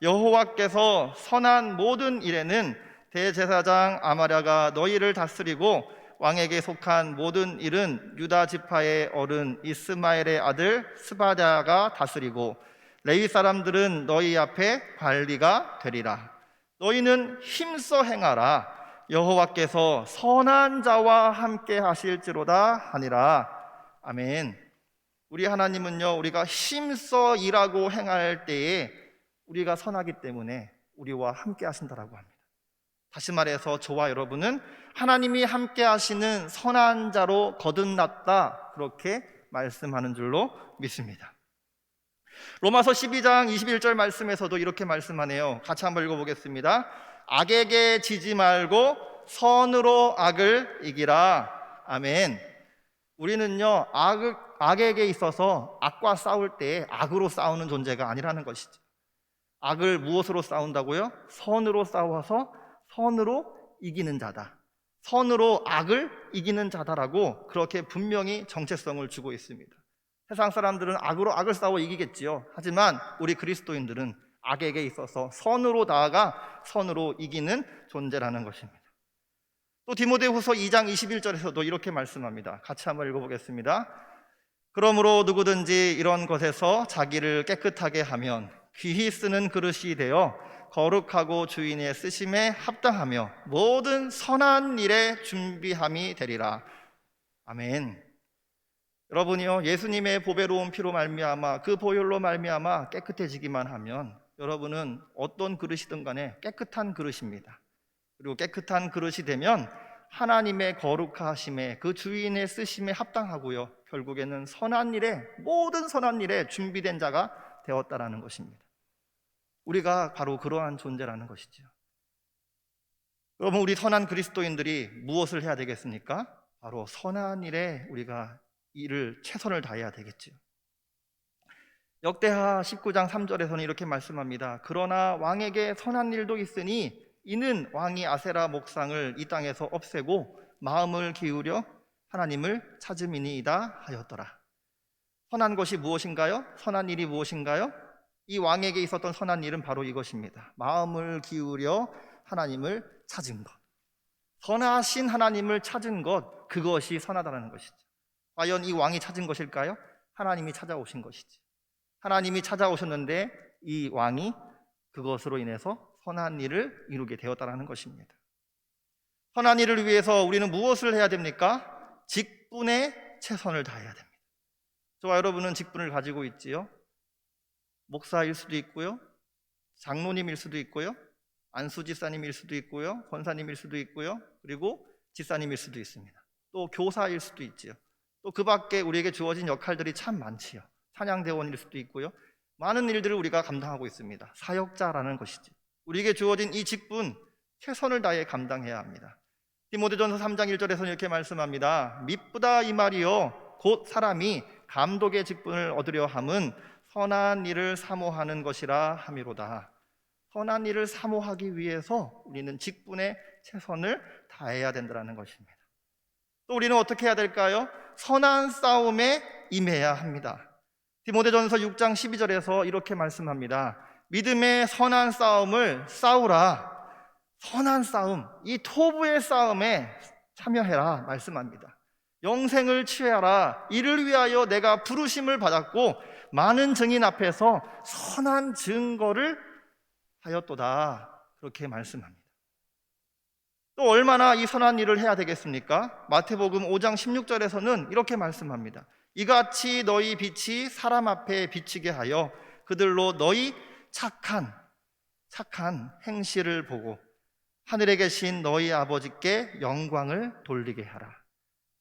여호와께서 선한 모든 일에는 대제사장 아마랴가 너희를 다스리고 왕에게 속한 모든 일은 유다 지파의 어른 이스마엘의 아들 스바랴가 다스리고 레위 사람들은 너희 앞에 관리가 되리라. 너희는 힘써 행하라. 여호와께서 선한 자와 함께 하실지로다 하니라. 아멘. 우리 하나님은요, 우리가 힘써 일하고 행할 때에 우리가 선하기 때문에 우리와 함께 하신다라고 합니다. 다시 말해서 저와 여러분은 하나님이 함께 하시는 선한 자로 거듭났다, 그렇게 말씀하는 줄로 믿습니다. 로마서 12장 21절 말씀에서도 이렇게 말씀하네요. 같이 한번 읽어보겠습니다. 악에게 지지 말고 선으로 악을 이기라. 아멘. 우리는요, 악에게 있어서 악과 싸울 때 악으로 싸우는 존재가 아니라는 것이죠. 악을 무엇으로 싸운다고요? 선으로 싸워서 선으로 이기는 자다, 선으로 악을 이기는 자다라고 그렇게 분명히 정체성을 주고 있습니다. 세상 사람들은 악으로 악을 싸워 이기겠지요. 하지만 우리 그리스도인들은 악에게 있어서 선으로 나아가 선으로 이기는 존재라는 것입니다. 또 디모데후서 2장 21절에서도 이렇게 말씀합니다. 같이 한번 읽어보겠습니다. 그러므로 누구든지 이런 것에서 자기를 깨끗하게 하면 귀히 쓰는 그릇이 되어 거룩하고 주인의 쓰심에 합당하며 모든 선한 일에 준비함이 되리라. 아멘. 여러분이요, 예수님의 보배로운 피로 말미암아 그 보혈로 말미암아 깨끗해지기만 하면 여러분은 어떤 그릇이든 간에 깨끗한 그릇입니다. 그리고 깨끗한 그릇이 되면 하나님의 거룩하심에 그 주인의 쓰심에 합당하고요, 결국에는 선한 일에, 모든 선한 일에 준비된 자가 되었다라는 것입니다. 우리가 바로 그러한 존재라는 것이죠. 여러분, 우리 선한 그리스도인들이 무엇을 해야 되겠습니까? 바로 선한 일에 우리가 일을 최선을 다해야 되겠죠. 역대하 19장 3절에서는 이렇게 말씀합니다. 그러나 왕에게 선한 일도 있으니 이는 왕이 아세라 목상을 이 땅에서 없애고 마음을 기울여 하나님을 찾음이니이다 하였더라. 선한 것이 무엇인가요? 선한 일이 무엇인가요? 이 왕에게 있었던 선한 일은 바로 이것입니다. 마음을 기울여 하나님을 찾은 것, 선하신 하나님을 찾은 것, 그것이 선하다는 것이죠. 과연 이 왕이 찾은 것일까요? 하나님이 찾아오신 것이지. 하나님이 찾아오셨는데 이 왕이 그것으로 인해서 선한 일을 이루게 되었다는 것입니다. 선한 일을 위해서 우리는 무엇을 해야 됩니까? 직분에 최선을 다해야 됩니다. 저와 여러분은 직분을 가지고 있지요. 목사일 수도 있고요, 장로님일 수도 있고요, 안수지사님일 수도 있고요, 권사님일 수도 있고요, 그리고 지사님일 수도 있습니다. 또 교사일 수도 있지요. 또 그 밖에 우리에게 주어진 역할들이 참 많지요. 찬양대원일 수도 있고요. 많은 일들을 우리가 감당하고 있습니다. 사역자라는 것이지. 우리에게 주어진 이 직분 최선을 다해 감당해야 합니다. 디모데전서 3장 1절에서는 이렇게 말씀합니다. 미쁘다 이 말이요 곧 사람이 감독의 직분을 얻으려 함은 선한 일을 사모하는 것이라 함이로다. 선한 일을 사모하기 위해서 우리는 직분에 최선을 다해야 된다는 것입니다. 또 우리는 어떻게 해야 될까요? 선한 싸움에 임해야 합니다. 디모데전서 6장 12절에서 이렇게 말씀합니다. 믿음의 선한 싸움을 싸우라. 선한 싸움, 이 토부의 싸움에 참여해라 말씀합니다. 영생을 취하라. 이를 위하여 내가 부르심을 받았고 많은 증인 앞에서 선한 증거를 하였도다. 그렇게 말씀합니다. 또 얼마나 이 선한 일을 해야 되겠습니까? 마태복음 5장 16절에서는 이렇게 말씀합니다. 이같이 너희 빛이 사람 앞에 비치게 하여 그들로 너희 착한 행실을 보고 하늘에 계신 너희 아버지께 영광을 돌리게 하라.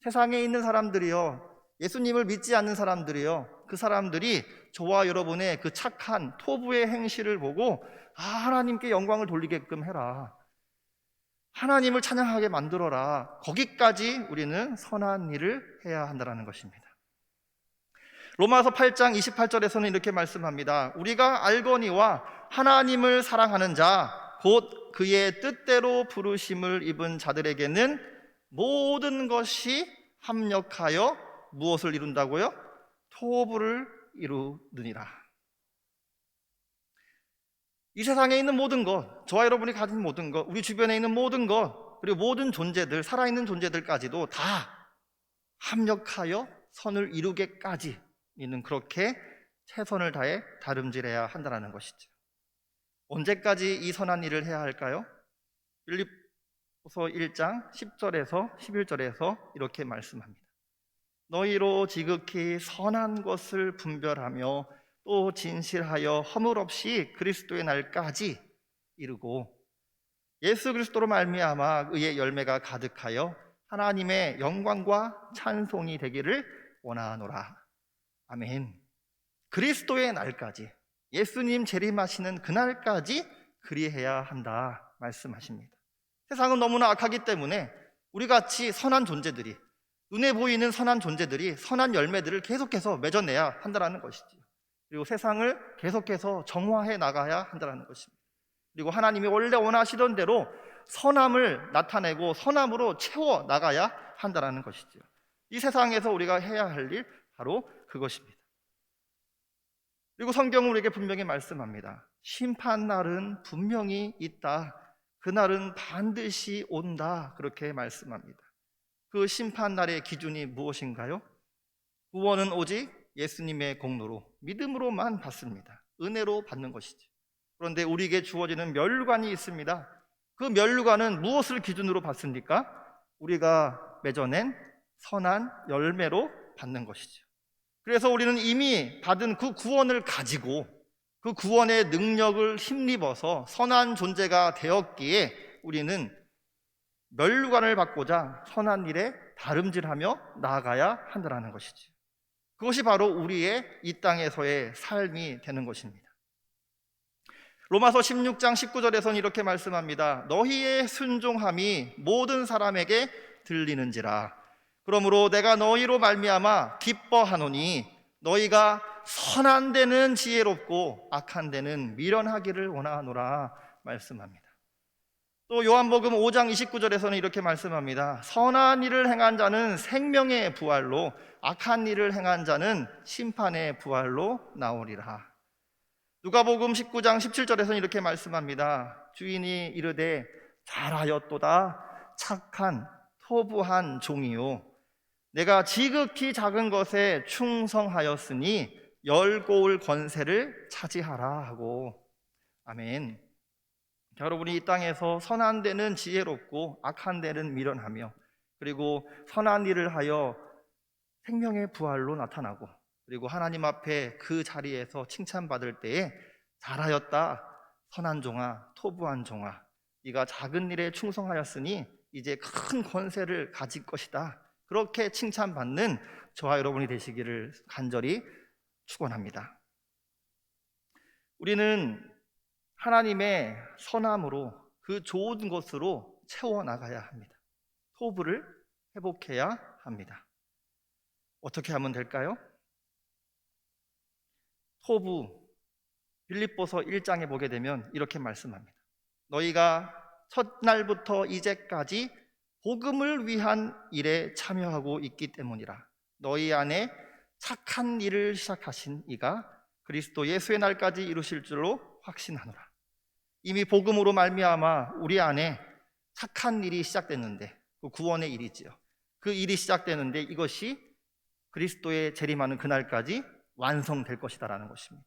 세상에 있는 사람들이요, 예수님을 믿지 않는 사람들이요, 그 사람들이 저와 여러분의 그 착한 토부의 행실을 보고 하나님께 영광을 돌리게끔 해라, 하나님을 찬양하게 만들어라. 거기까지 우리는 선한 일을 해야 한다는 것입니다. 로마서 8장 28절에서는 이렇게 말씀합니다. 우리가 알거니와 하나님을 사랑하는 자 곧 그의 뜻대로 부르심을 입은 자들에게는 모든 것이 합력하여 무엇을 이룬다고요? 토부를 이루느니라. 이 세상에 있는 모든 것, 저와 여러분이 가진 모든 것, 우리 주변에 있는 모든 것, 그리고 모든 존재들, 살아있는 존재들까지도 다 합력하여 선을 이루게까지 우리는 그렇게 최선을 다해 다름질해야 한다는 것이죠. 언제까지 이 선한 일을 해야 할까요? 빌립보서 빌립보서 1장 10절에서 11절에서 이렇게 말씀합니다. 너희로 지극히 선한 것을 분별하며 또 진실하여 허물 없이 그리스도의 날까지 이르고 예수 그리스도로 말미암아 의의 열매가 가득하여 하나님의 영광과 찬송이 되기를 원하노라. 아멘. 그리스도의 날까지, 예수님 재림하시는 그날까지 그리해야 한다 말씀하십니다. 세상은 너무나 악하기 때문에 우리같이 선한 존재들이, 눈에 보이는 선한 존재들이 선한 열매들을 계속해서 맺어내야 한다는 것이지요. 그리고 세상을 계속해서 정화해 나가야 한다는 것입니다. 그리고 하나님이 원래 원하시던 대로 선함을 나타내고 선함으로 채워 나가야 한다는 것이죠. 이 세상에서 우리가 해야 할 일 바로 그것입니다. 그리고 성경은 우리에게 분명히 말씀합니다. 심판날은 분명히 있다. 그날은 반드시 온다. 그렇게 말씀합니다. 그 심판날의 기준이 무엇인가요? 구원은 오직 예수님의 공로로, 믿음으로만 받습니다. 은혜로 받는 것이죠. 그런데 우리에게 주어지는 멸류관이 있습니다. 그 멸류관은 무엇을 기준으로 받습니까? 우리가 맺어낸 선한 열매로 받는 것이죠. 그래서 우리는 이미 받은 그 구원을 가지고 그 구원의 능력을 힘입어서 선한 존재가 되었기에 우리는 멸류관을 받고자 선한 일에 다름질하며 나아가야 한다는 것이죠. 그것이 바로 우리의 이 땅에서의 삶이 되는 것입니다. 로마서 16장 19절에서는 이렇게 말씀합니다. 너희의 순종함이 모든 사람에게 들리는지라. 그러므로 내가 너희로 말미암아 기뻐하노니 너희가 선한 데는 지혜롭고 악한 데는 미련하기를 원하노라 말씀합니다. 또 요한복음 5장 29절에서는 이렇게 말씀합니다. 선한 일을 행한 자는 생명의 부활로, 악한 일을 행한 자는 심판의 부활로 나오리라. 누가복음 19장 17절에서는 이렇게 말씀합니다. 주인이 이르되 잘하였도다 착한 토부한 종이요, 내가 지극히 작은 것에 충성하였으니 열고울 권세를 차지하라 하고. 아멘. 여러분이 이 땅에서 선한 데는 지혜롭고 악한 데는 미련하며, 그리고 선한 일을 하여 생명의 부활로 나타나고, 그리고 하나님 앞에 그 자리에서 칭찬받을 때에 잘하였다 선한 종아, 토부한 종아, 네가 작은 일에 충성하였으니 이제 큰 권세를 가질 것이다, 그렇게 칭찬받는 저와 여러분이 되시기를 간절히 축원합니다. 우리는 하나님의 선함으로 그 좋은 것으로 채워나가야 합니다. 토부를 회복해야 합니다. 어떻게 하면 될까요? 토부, 빌립보서 1장에 보게 되면 이렇게 말씀합니다. 너희가 첫날부터 이제까지 복음을 위한 일에 참여하고 있기 때문이라. 너희 안에 착한 일을 시작하신 이가 그리스도 예수의 날까지 이루실 줄로 확신하노라. 이미 복음으로 말미암아 우리 안에 착한 일이 시작됐는데, 그 구원의 일이지요. 그 일이 시작되는데 이것이 그리스도의 재림하는 그날까지 완성될 것이다라는 것입니다.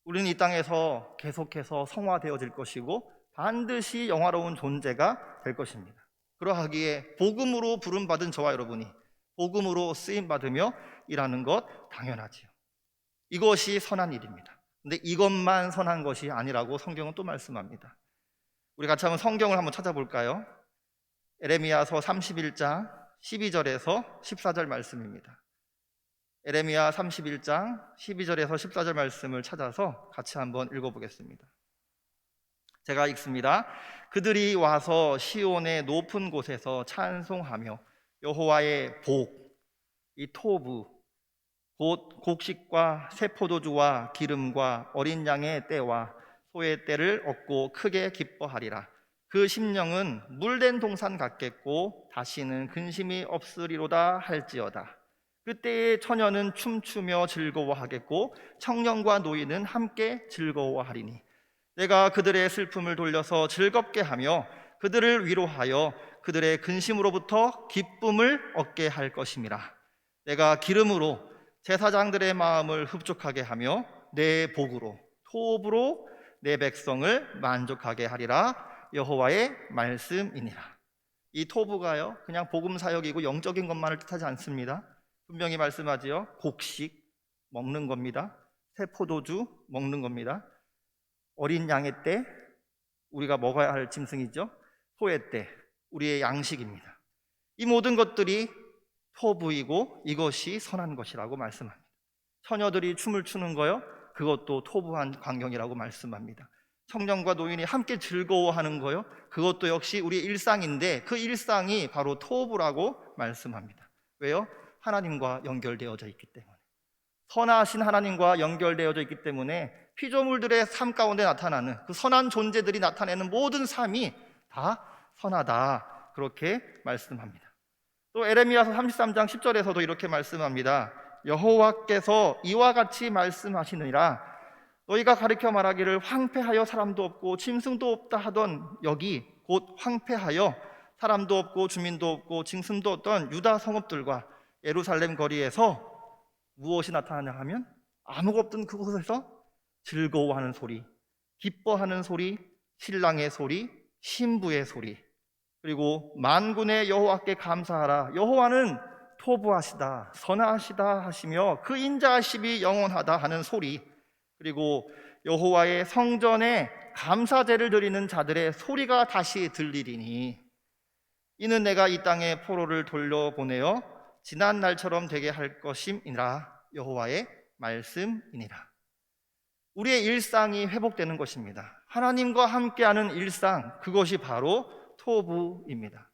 우리는 이 땅에서 계속해서 성화되어질 것이고 반드시 영화로운 존재가 될 것입니다. 그러하기에 복음으로 부름받은 저와 여러분이 복음으로 쓰임받으며 일하는 것 당연하지요. 이것이 선한 일입니다. 근데 이것만 선한 것이 아니라고 성경은 또 말씀합니다. 우리 같이 한번 성경을 한번 찾아볼까요? 에레미야서 31장 12절에서 14절 말씀입니다. 에레미야 31장 12절에서 14절 말씀을 찾아서 같이 한번 읽어보겠습니다. 제가 읽습니다. 그들이 와서 시온의 높은 곳에서 찬송하며 여호와의 복, 이 토부, 곧 곡식과 새 포도주와 기름과 어린 양의 때와 소의 때를 얻고 크게 기뻐하리라. 그 심령은 물된 동산 같겠고 다시는 근심이 없으리로다 할지어다. 그때의 처녀는 춤추며 즐거워하겠고 청년과 노인은 함께 즐거워하리니 내가 그들의 슬픔을 돌려서 즐겁게 하며 그들을 위로하여 그들의 근심으로부터 기쁨을 얻게 할 것임이라. 내가 기름으로 제사장들의 마음을 흡족하게 하며 내 복으로 토부로 내 백성을 만족하게 하리라. 여호와의 말씀이니라. 이 토부가요, 그냥 복음 사역이고 영적인 것만을 뜻하지 않습니다. 분명히 말씀하지요. 곡식 먹는 겁니다. 새 포도주 먹는 겁니다. 어린 양의 때 우리가 먹어야 할 짐승이죠. 소의 때 우리의 양식입니다. 이 모든 것들이 토부이고 이것이 선한 것이라고 말씀합니다. 처녀들이 춤을 추는 거요, 그것도 토부한 광경이라고 말씀합니다. 청년과 노인이 함께 즐거워하는 거요, 그것도 역시 우리의 일상인데 그 일상이 바로 토부라고 말씀합니다. 왜요? 하나님과 연결되어져 있기 때문에. 선하신 하나님과 연결되어져 있기 때문에 피조물들의 삶 가운데 나타나는 그 선한 존재들이 나타내는 모든 삶이 다 선하다, 그렇게 말씀합니다. 또 에레미야서 33장 10절에서도 이렇게 말씀합니다. 여호와께서 이와 같이 말씀하시느니라. 너희가 가르쳐 말하기를 황폐하여 사람도 없고 짐승도 없다 하던 여기 곧 황폐하여 사람도 없고 주민도 없고 짐승도 없던 유다 성읍들과 예루살렘 거리에서 무엇이 나타나냐 하면 아무것도 없던 그곳에서 즐거워하는 소리, 기뻐하는 소리, 신랑의 소리, 신부의 소리, 그리고 만군의 여호와께 감사하라. 여호와는 토부하시다, 선하시다 하시며 그 인자하심이 영원하다 하는 소리, 그리고 여호와의 성전에 감사제를 드리는 자들의 소리가 다시 들리리니 이는 내가 이 땅에 포로를 돌려보내어 지난 날처럼 되게 할 것임이라. 여호와의 말씀이니라. 우리의 일상이 회복되는 것입니다. 하나님과 함께하는 일상, 그것이 바로 토부입니다.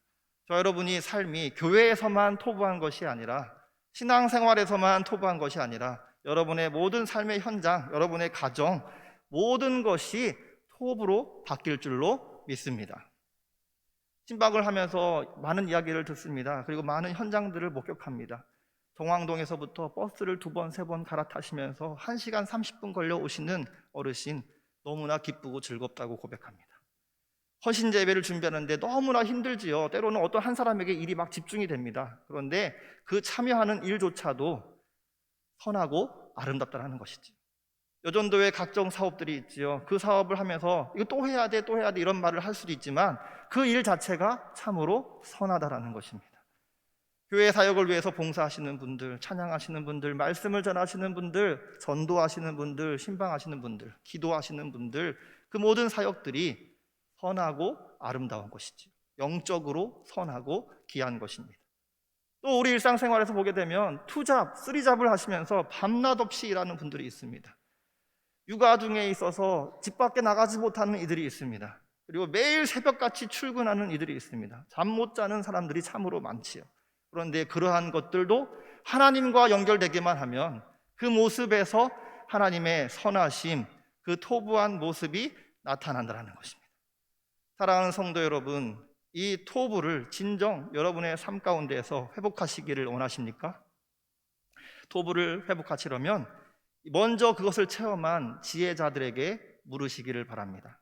저 여러분이 삶이 교회에서만 토부한 것이 아니라, 신앙생활에서만 토부한 것이 아니라 여러분의 모든 삶의 현장, 여러분의 가정, 모든 것이 토부로 바뀔 줄로 믿습니다. 신방을 하면서 많은 이야기를 듣습니다. 그리고 많은 현장들을 목격합니다. 동황동에서부터 버스를 2번, 3번 갈아타시면서 1시간 30분 걸려 오시는 어르신, 너무나 기쁘고 즐겁다고 고백합니다. 헌신제 예배를 준비하는데 너무나 힘들지요. 때로는 어떤 한 사람에게 일이 막 집중이 됩니다. 그런데 그 참여하는 일조차도 선하고 아름답다는 것이지. 여전도에 각종 사업들이 있지요. 그 사업을 하면서 이거 또 해야 돼, 또 해야 돼 이런 말을 할 수도 있지만 그 일 자체가 참으로 선하다라는 것입니다. 교회 사역을 위해서 봉사하시는 분들, 찬양하시는 분들, 말씀을 전하시는 분들, 전도하시는 분들, 신방하시는 분들, 기도하시는 분들, 그 모든 사역들이 선하고 아름다운 것이지, 영적으로 선하고 귀한 것입니다. 또 우리 일상생활에서 보게 되면 투잡, 쓰리잡을 하시면서 밤낮 없이 일하는 분들이 있습니다. 육아 중에 있어서 집 밖에 나가지 못하는 이들이 있습니다. 그리고 매일 새벽같이 출근하는 이들이 있습니다. 잠 못 자는 사람들이 참으로 많지요. 그런데 그러한 것들도 하나님과 연결되기만 하면 그 모습에서 하나님의 선하심, 그 토부한 모습이 나타난다는 것입니다. 사랑하는 성도 여러분, 이 토부를 진정 여러분의 삶 가운데에서 회복하시기를 원하십니까? 토부를 회복하시려면 먼저 그것을 체험한 지혜자들에게 물으시기를 바랍니다.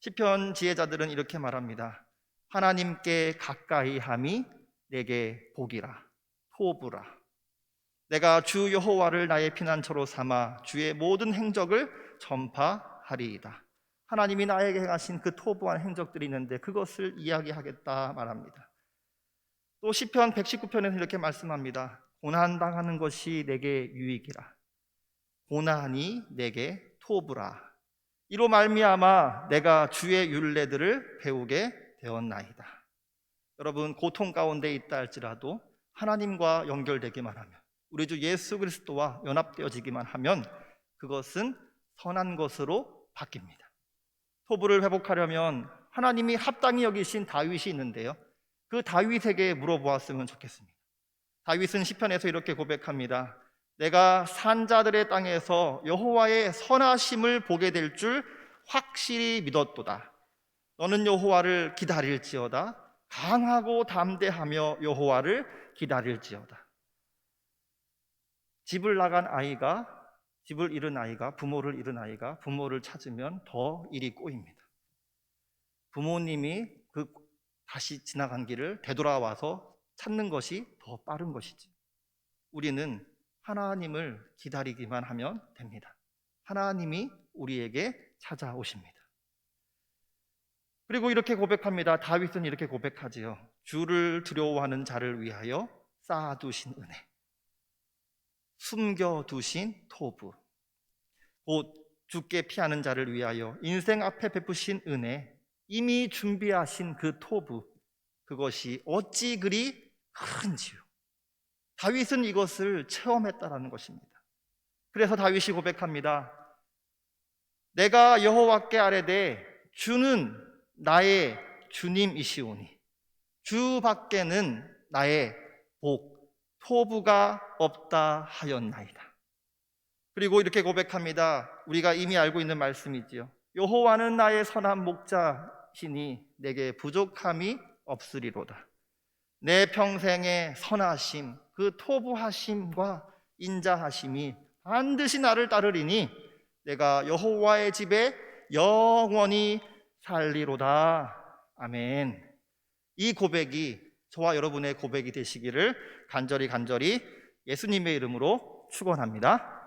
시편 지혜자들은 이렇게 말합니다. 하나님께 가까이 함이 내게 복이라, 토부라. 내가 주 여호와를 나의 피난처로 삼아 주의 모든 행적을 전파하리이다. 하나님이 나에게 행하신 그 토부한 행적들이 있는데 그것을 이야기하겠다 말합니다. 또 시편 119편에서 이렇게 말씀합니다. 고난당하는 것이 내게 유익이라. 고난이 내게 토부라. 이로 말미암아 내가 주의 율례들을 배우게 되었나이다. 여러분, 고통 가운데 있다 할지라도 하나님과 연결되기만 하면, 우리 주 예수 그리스도와 연합되어지기만 하면 그것은 선한 것으로 바뀝니다. 토부를 회복하려면 하나님이 합당히 여기신 다윗이 있는데요, 그 다윗에게 물어보았으면 좋겠습니다. 다윗은 시편에서 이렇게 고백합니다. 내가 산자들의 땅에서 여호와의 선하심을 보게 될 줄 확실히 믿었도다. 너는 여호와를 기다릴지어다. 강하고 담대하며 여호와를 기다릴지어다. 집을 잃은 아이가, 부모를 잃은 아이가 부모를 찾으면 더 일이 꼬입니다. 부모님이 다시 지나간 길을 되돌아와서 찾는 것이 더 빠른 것이지. 우리는 하나님을 기다리기만 하면 됩니다. 하나님이 우리에게 찾아오십니다. 그리고 이렇게 고백합니다. 다윗은 이렇게 고백하지요. 주를 두려워하는 자를 위하여 쌓아두신 은혜, 숨겨두신 토부, 곧 죽게 피하는 자를 위하여 인생 앞에 베푸신 은혜, 이미 준비하신 그 토부, 그것이 어찌 그리 큰지요. 다윗은 이것을 체험했다라는 것입니다. 그래서 다윗이 고백합니다. 내가 여호와께 아뢰되 주는 나의 주님이시오니 주 밖에는 나의 복, 토부가 없다 하였나이다. 그리고 이렇게 고백합니다. 우리가 이미 알고 있는 말씀이지요. 여호와는 나의 선한 목자시니 내게 부족함이 없으리로다. 내 평생의 선하심, 그 토부하심과 인자하심이 반드시 나를 따르리니 내가 여호와의 집에 영원히 살리로다. 아멘. 이 고백이 저와 여러분의 고백이 되시기를 간절히 예수님의 이름으로 축원합니다.